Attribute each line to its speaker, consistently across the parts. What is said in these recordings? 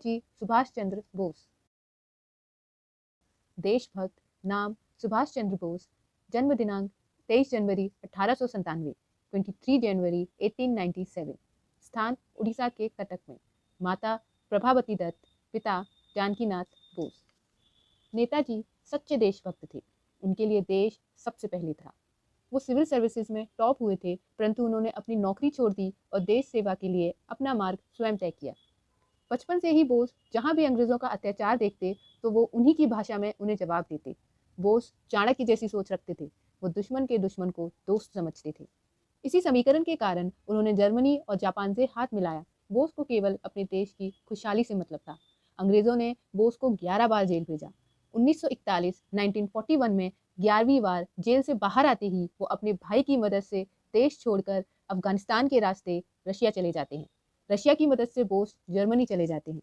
Speaker 1: नेताजी सुभाष चंद्र बोस। देशभक्त, नाम सुभाष चंद्र बोस, जन्म दिनांक 23 जनवरी 1897, 23 जनवरी 1897, स्थान उड़ीसा के कटक में, माता प्रभावती दत्त, पिता जानकीनाथ बोस। नेताजी सच्चे देशभक्त थे। उनके लिए देश सबसे पहले था। वो सिविल सर्विसेज में टॉप हुए थे, परंतु उन्होंने अपनी नौकरी छोड़ दी और देश सेवा के लिए अपना मार्ग स्वयं तय किया। बचपन से ही बोस जहाँ भी अंग्रेजों का अत्याचार देखते तो वो उन्हीं की भाषा में उन्हें जवाब देते। बोस चाणक्य जैसी सोच रखते थे। वो दुश्मन के दुश्मन को दोस्त समझते थे। इसी समीकरण के कारण उन्होंने जर्मनी और जापान से हाथ मिलाया। बोस को केवल अपने देश की खुशहाली से मतलब था। अंग्रेजों ने बोस को 11 बार जेल भेजा। 1941 में 11वीं बार जेल से बाहर आते ही वो अपने भाई की मदद से देश छोड़कर अफगानिस्तान के रास्ते रशिया चले जाते हैं। रशिया की मदद से बोस जर्मनी चले जाते हैं।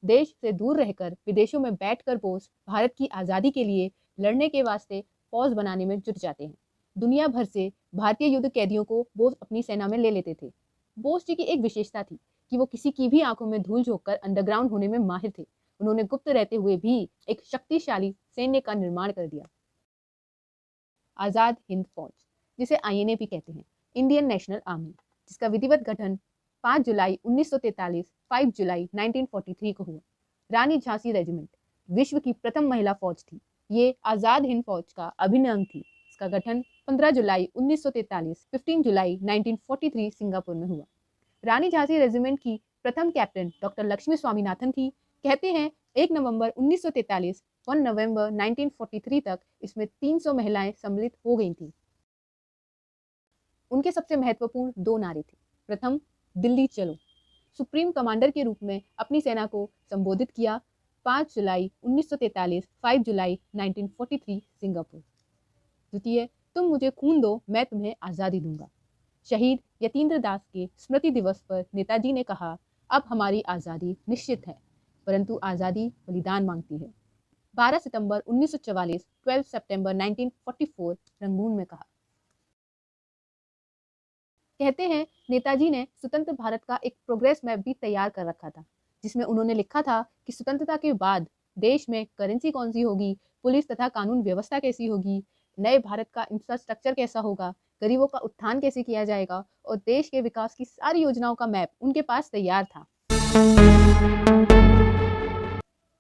Speaker 1: देश से दूर रहकर विदेशों में बैठकर बोस भारत की आज़ादी के लिए लड़ने के वास्ते फौज बनाने में जुट जाते हैं। दुनिया भर से भारतीय युद्ध कैदियों को बोस अपनी सेना में ले लेते थे। बोस जी की एक विशेषता थी कि वो किसी की भी आंखों में धूल झोंककर अंडरग्राउंड होने में माहिर थे। उन्होंने गुप्त रहते हुए भी एक शक्तिशाली सैन्य का निर्माण कर दिया। आज़ाद हिंद फौज, जिसे आईएनए भी कहते हैं, इंडियन नेशनल आर्मी, जिसका विधिवत गठन 5 जुलाई 1943, 5 जुलाई 1943 को हुआ। रानी झांसी रेजिमेंट विश्व की प्रथम महिला फौज थी। ये आज़ाद हिंद फौज का अभिन्न अंग थी। इसका गठन 15 जुलाई 1943, 15 जुलाई 1943 सिंगापुर में हुआ। रानी झांसी रेजिमेंट की प्रथम कैप्टन डॉक्टर लक्ष्मी स्वामीनाथन थी। कहते हैं 1 नवंबर 1943, 1 नवंबर 1943 तक इसमें 300 महिलाएं सम्मिलित हो गई थीं। उनके सबसे महत्वपूर्ण 2 नारे थे। प्रथम, दिल्ली चलो। सुप्रीम कमांडर के रूप में अपनी सेना को संबोधित किया। 5 जुलाई 1943, 5 जुलाई 1943 सिंगापुर। द्वितीय, तुम मुझे खून दो, मैं तुम्हें आज़ादी दूंगा। शहीद यतीन्द्र दास के स्मृति दिवस पर नेताजी ने कहा, अब हमारी आज़ादी निश्चित है, परंतु आज़ादी बलिदान मांगती है। 12 सितंबर 1944, 12 सितंबर 1944 रंगून में कहा। कहते हैं नेताजी ने स्वतंत्र भारत का एक प्रोग्रेस मैप भी तैयार कर रखा था, जिसमें उन्होंने लिखा था कि स्वतंत्रता के बाद देश में करेंसी कौन सी होगी, पुलिस तथा कानून व्यवस्था कैसी होगी, नए भारत का इंफ्रास्ट्रक्चर कैसा होगा, गरीबों का उत्थान कैसे किया जाएगा, और देश के विकास की सारी योजनाओं का मैप उनके पास तैयार था।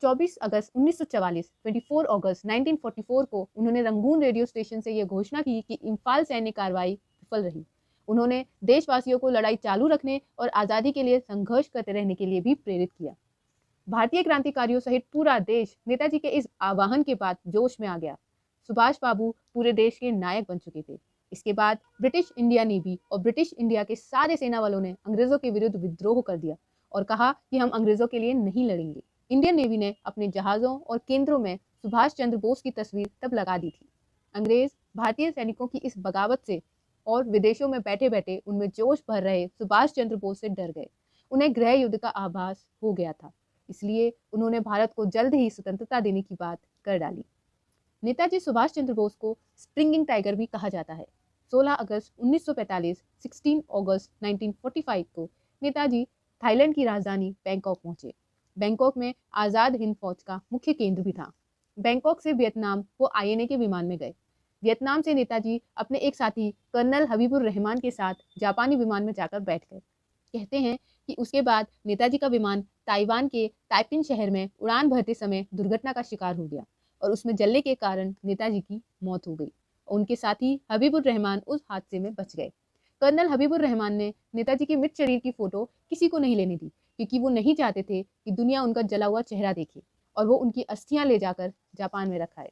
Speaker 1: 24 अगस्त 1944, 24 अगस्त 1944 को उन्होंने रंगून रेडियो स्टेशन से यह घोषणा की कि इम्फाल सैन्य कार्रवाई विफल रही। उन्होंने देशवासियों को लड़ाई चालू रखने और आज़ादी के लिए संघर्ष करते रहने के लिए भी प्रेरित किया। भारतीय क्रांतिकारियों सहित पूरा देश नेताजी के इस आह्वान के बाद जोश में आ गया। सुभाष बाबू पूरे देश के नायक बन चुके थे। इसके बाद ब्रिटिश इंडिया नेवी और ब्रिटिश इंडिया के सारे सेना वालों ने अंग्रेजों के विरुद्ध विद्रोह कर दिया और कहा कि हम अंग्रेजों के लिए नहीं लड़ेंगे। इंडियन नेवी ने अपने जहाज़ों और केंद्रों में सुभाष चंद्र बोस की तस्वीर तब लगा दी थी। अंग्रेज भारतीय सैनिकों की इस बगावत से और विदेशों में बैठे बैठे उनमें जोश भर रहे सुभाष चंद्र बोस से डर गए। उन्हें गृह युद्ध का आभास हो गया था, इसलिए उन्होंने भारत को जल्द ही स्वतंत्रता देने की बात कर डाली। नेताजी सुभाष चंद्र बोस को स्प्रिंगिंग टाइगर भी कहा जाता है। 16 अगस्त 1945, 16 अगस्त 1945 को नेताजी थाईलैंड की राजधानी बैंकॉक पहुंचे। बैंकॉक में आज़ाद हिंद फौज का मुख्य केंद्र भी था। बैंकॉक से वियतनाम वो आईएनए के विमान में गए। वियतनाम से नेताजी अपने एक साथी कर्नल हबीबुर रहमान के साथ जापानी विमान में जाकर बैठ गए। कहते हैं कि उसके बाद नेताजी का विमान ताइवान के ताइपिन शहर में उड़ान भरते समय दुर्घटना का शिकार हो गया और उसमें जलने के कारण नेताजी की मौत हो गई। उनके साथी हबीबुर रहमान उस हादसे में बच गए। कर्नल हबीबुर रहमान ने नेताजी के मृत शरीर की फोटो किसी को नहीं लेने दी, क्योंकि वो नहीं चाहते थे कि दुनिया उनका जला हुआ चेहरा देखे और वो उनकी अस्थियां ले जाकर जापान में रखाए।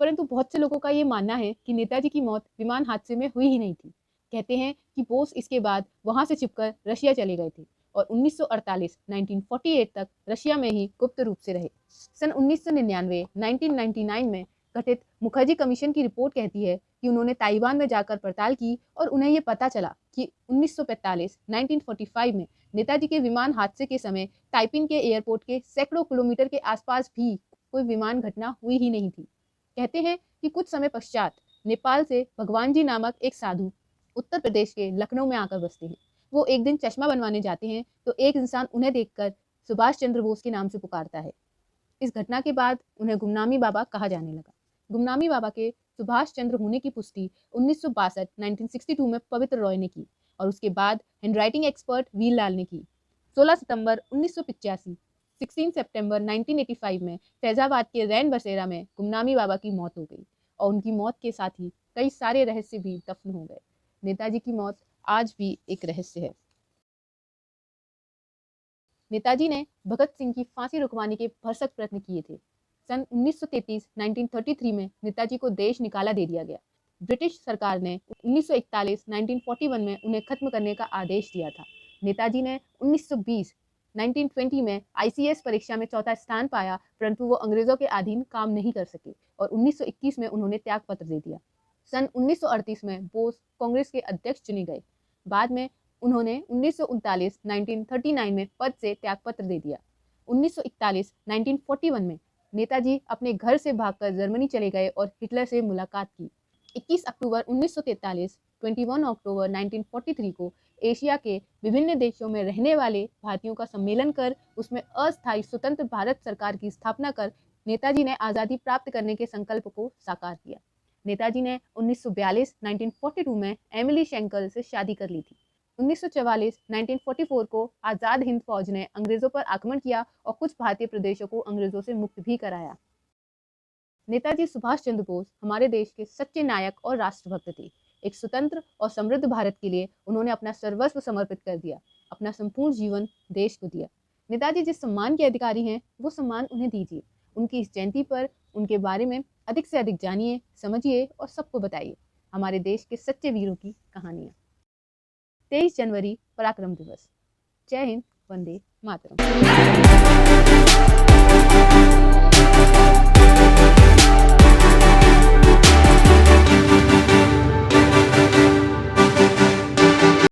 Speaker 1: परंतु बहुत से लोगों का ये मानना है कि नेताजी की मौत विमान हादसे में हुई ही नहीं थी। कहते हैं कि बोस इसके बाद वहां से छिपकर रशिया चले गए थे और 1948, 1948 तक रशिया में ही गुप्त रूप से रहे। सन 1999, 1999 में गठित मुखर्जी कमीशन की रिपोर्ट कहती है कि उन्होंने ताइवान में जाकर पड़ताल की और उन्हें ये पता चला कि 1945, 1945 में नेताजी के विमान हादसे के समय ताइपिन के एयरपोर्ट के सैकड़ों किलोमीटर के आसपास भी कोई विमान घटना हुई ही नहीं थी। कहते हैं कि कुछ समय पश्चात नेपाल से भगवान जी नामक एक साधु उत्तर प्रदेश के लखनऊ में आकर बसते हैं। वो एक दिन चश्मा बनवाने जाते हैं तो एक इंसान उन्हें देखकर सुभाष चंद्र बोस के नाम से पुकारता है। इस घटना के बाद उन्हें गुमनामी बाबा कहा जाने लगा। गुमनामी बाबा के सुभाष चंद्र होने की पुष्टि 1962 1962 में पवित्र रॉय ने की और उसके बाद हैंडराइटिंग एक्सपर्ट वीर लाल ने की। 16 सितंबर 1985 16 सितंबर 1985 में फैजाबाद के रैन बसेरा में गुमनामी बाबा की मौत हो गई और उनकी मौत के साथ ही कई सारे रहस्य भी दफन हो गए। नेताजी की मौत आज भी एक रहस्य है। नेताजी ने भगत सिंह की फांसी रुकवाने के भरसक प्रयत्न किए थे। सन 1933 1933 में नेताजी को देश निकाला दे दिया गया। ब्रिटिश सरकार ने 1941 1941 में उन्हें खत्म करने का आदेश दिया था। नेताजी ने 1920 1920 में ICS परीक्षा में चौथा स्थान पाया, परंतु वो अंग्रेजों के अधीन काम नहीं कर सके और 1921 में उन्होंने त्यागपत्र दे दिया। सन 1938 में बोस कांग्रेस के अध्यक्ष चुने गए। बाद में उन्होंने 1939 1939 में पद से त्यागपत्र दे दिया। 1941 1941 में नेताजी अपने घर से भागकर जर्मनी चले गए और हिटलर से मुलाकात की। 21 अक्टूबर 1943 21 अक्टूबर 1943 को एशिया के विभिन्न देशों में रहने वाले भारतीयों का सम्मेलन कर उसमें अस्थायी स्वतंत्र भारत सरकार की स्थापना कर नेताजी ने आज़ादी प्राप्त करने के संकल्प को साकार किया। नेताजी ने 1942 1942 में एमिली शेंकल से शादी कर ली थी। 1944 1944 को आज़ाद हिंद फौज ने अंग्रेजों पर आक्रमण किया और कुछ भारतीय प्रदेशों को अंग्रेजों से मुक्त भी कराया। नेताजी सुभाष चंद्र बोस हमारे देश के सच्चे नायक और राष्ट्रभक्त थे। एक स्वतंत्र और समृद्ध भारत के लिए उन्होंने अपना सर्वस्व समर्पित कर दिया, अपना संपूर्ण जीवन देश को दिया। नेताजी जिस सम्मान के अधिकारी हैं वो सम्मान उन्हें दीजिए। उनकी इस जयंती पर उनके बारे में अधिक से अधिक जानिए, समझिए और सबको बताइए हमारे देश के सच्चे वीरों की कहानियाँ। 23 जनवरी पराक्रम दिवस। जय हिंद, वंदे मातरम।